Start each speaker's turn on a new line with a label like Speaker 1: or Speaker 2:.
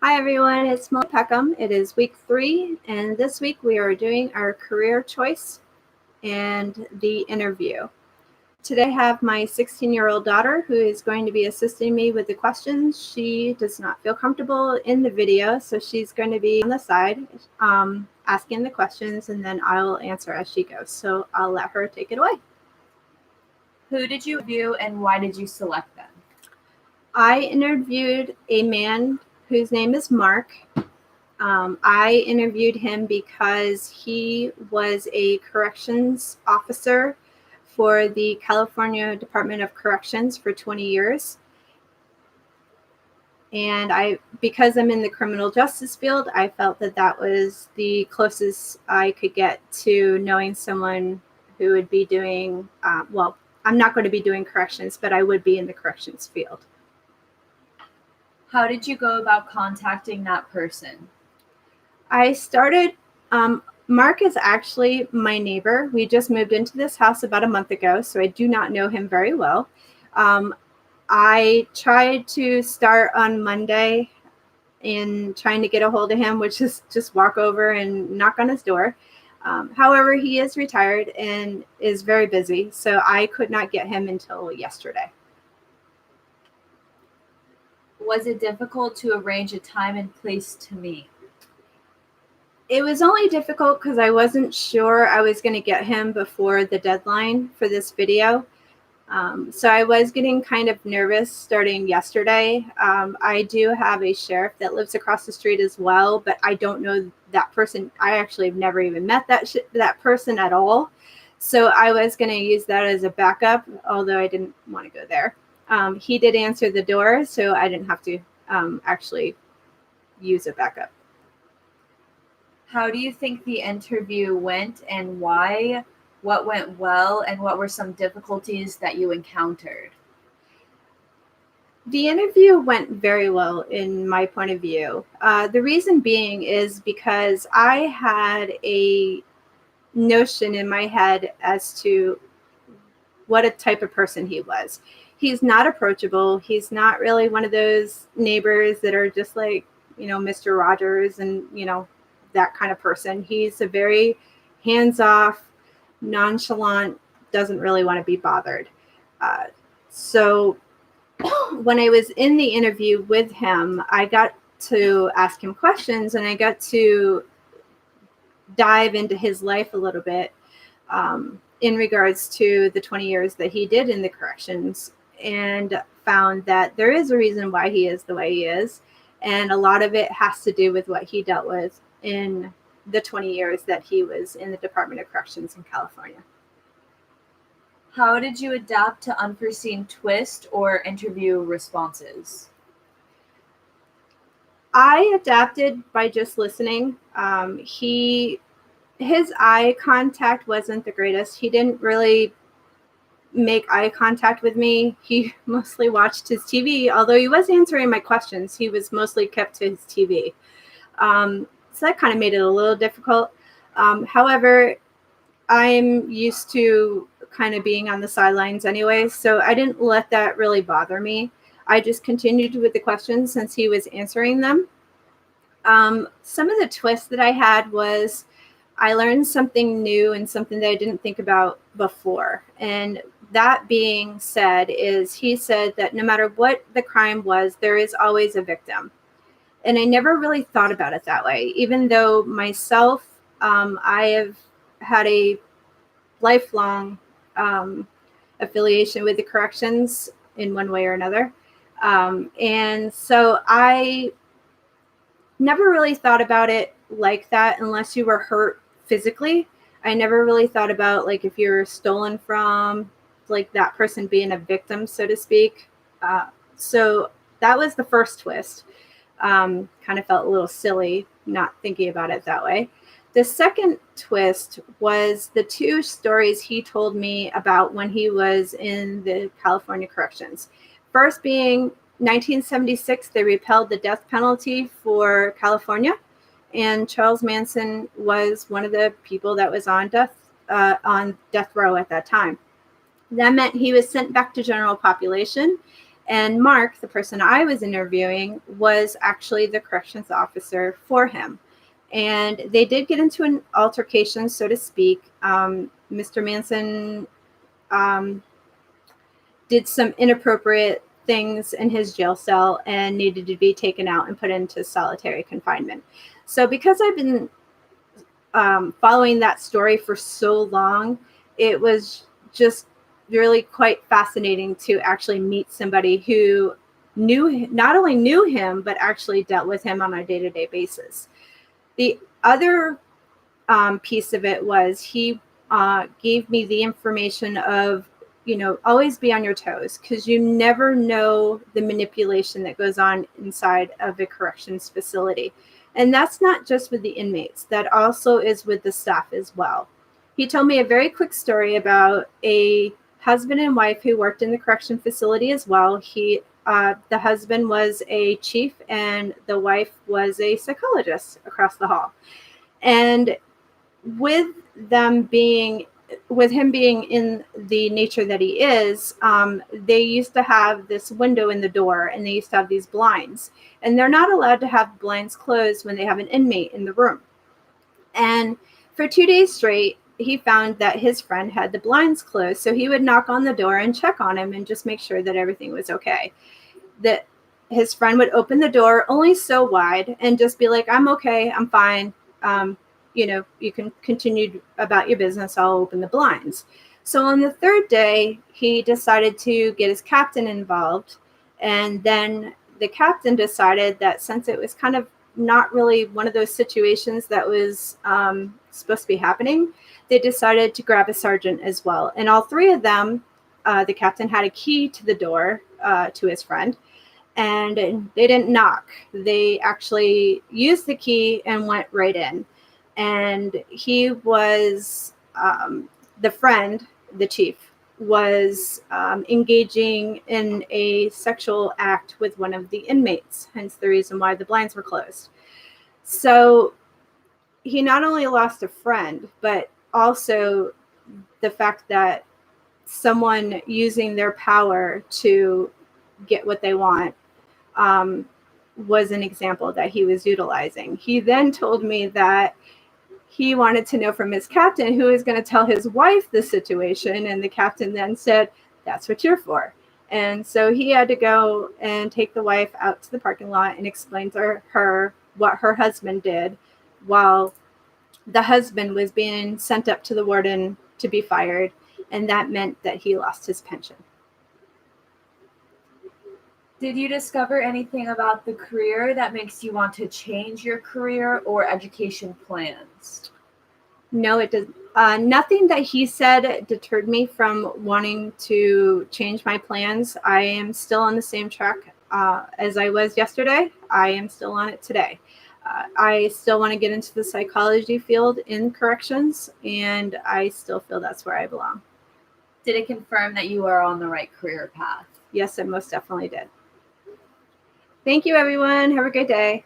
Speaker 1: Hi everyone, it's Melissa Peckham. It is week 3, and this week we are doing our career choice and the interview. Today I have my 16-year-old daughter who is going to be assisting me with the questions. She does not feel comfortable in the video, so she's going to be on the side asking the questions, and then I'll answer as she goes. So I'll let her take it away.
Speaker 2: Who did you interview and why did you select them?
Speaker 1: I interviewed a man whose name is Mark. I interviewed him because he was a corrections officer for the California Department of Corrections for 20 years. And because I'm in the criminal justice field, I felt that that was the closest I could get to knowing someone who would be doing, I'm not going to be doing corrections, but I would be in the corrections field.
Speaker 2: How did you go about contacting that person?
Speaker 1: I started, Mark is actually my neighbor. We just moved into this house about a month ago, so I do not know him very well. I tried to start on Monday in trying to get a hold of him, which is just walk over and knock on his door. However, he is retired and is very busy, so I could not get him until yesterday.
Speaker 2: Was it difficult to arrange a time and place to meet?
Speaker 1: It was only difficult because I wasn't sure I was going to get him before the deadline for this video. So I was getting kind of nervous starting yesterday. I do have a sheriff that lives across the street as well, but I don't know that person. I actually have never even met that person at all. So I was going to use that as a backup, although I didn't want to go there. He did answer the door, so I didn't have to actually use a backup.
Speaker 2: How do you think the interview went and why? What went well and what were some difficulties that you encountered?
Speaker 1: The interview went very well in my point of view. The reason being is because I had a notion in my head as to what a type of person he was. He's not approachable. He's not really one of those neighbors that are just like, Mr. Rogers and, that kind of person. He's a very hands-off, nonchalant, doesn't really want to be bothered. So when I was in the interview with him, I got to ask him questions and I got to dive into his life a little bit in regards to the 20 years that he did in the corrections, and found that there is a reason why he is the way he is. And a lot of it has to do with what he dealt with in the 20 years that he was in the Department of Corrections in California.
Speaker 2: How did you adapt to unforeseen twist or interview responses?
Speaker 1: I adapted by just listening. His eye contact wasn't the greatest. He didn't really make eye contact with me. He mostly watched his TV, although he was answering my questions. He was mostly kept to his TV. So that kind of made it a little difficult. However, I'm used to kind of being on the sidelines anyway, so I didn't let that really bother me. I just continued with the questions since he was answering them. Some of the twists that I had was I learned something new and something that I didn't think about before. And that being said, he said that no matter what the crime was, there is always a victim. And I never really thought about it that way, even though myself, I have had a lifelong affiliation with the corrections in one way or another. And so I never really thought about it like that unless you were hurt physically. I never really thought about like if you're stolen from, like that person being a victim, so to speak. So that was the first twist. Kind of felt a little silly not thinking about it that way. The second twist was the 2 stories he told me about when he was in the California corrections. First being 1976, they repealed the death penalty for California, and Charles Manson was one of the people that was on death row at that time. That meant he was sent back to general population, And Mark, the person I was interviewing, was actually the corrections officer for him. And they did get into an altercation, so to speak. Mr. Manson did some inappropriate things in his jail cell and needed to be taken out and put into solitary confinement. So because I've been following that story for so long, it was just really quite fascinating to actually meet somebody who not only knew him, but actually dealt with him on a day-to-day basis. The other piece of it was he gave me the information of, always be on your toes, because you never know the manipulation that goes on inside of a corrections facility. And that's not just with the inmates, that also is with the staff as well. He told me a very quick story about a husband and wife who worked in the correction facility as well. The husband was a chief and the wife was a psychologist across the hall. And with him being in the nature that he is, they used to have this window in the door, and they used to have these blinds, and they're not allowed to have blinds closed when they have an inmate in the room. And for 2 days straight, he found that his friend had the blinds closed, so he would knock on the door and check on him and just make sure that everything was okay. That his friend would open the door only so wide and just be like, "I'm okay, I'm fine. You can continue about your business. I'll open the blinds." So on the third day, he decided to get his captain involved. And then the captain decided that since it was kind of not really one of those situations that was supposed to be happening, they decided to grab a sergeant as well. And all three of them, the captain had a key to the door to his friend. And they didn't knock. They actually used the key and went right in. And he was, the friend, the chief, was engaging in a sexual act with one of the inmates, hence the reason why the blinds were closed. So he not only lost a friend, but also the fact that someone using their power to get what they want was an example that he was utilizing. He then told me that he wanted to know from his captain who was going to tell his wife the situation. And the captain then said, "That's what you're for." And so he had to go and take the wife out to the parking lot and explain to her what her husband did, while the husband was being sent up to the warden to be fired. And that meant that he lost his pension.
Speaker 2: Did you discover anything about the career that makes you want to change your career or education plans?
Speaker 1: No, it does. Nothing that he said deterred me from wanting to change my plans. I am still on the same track as I was yesterday. I am still on it today. I still want to get into the psychology field in corrections, and I still feel that's where I belong.
Speaker 2: Did it confirm that you are on the right career path?
Speaker 1: Yes, it most definitely did. Thank you, everyone. Have a great day.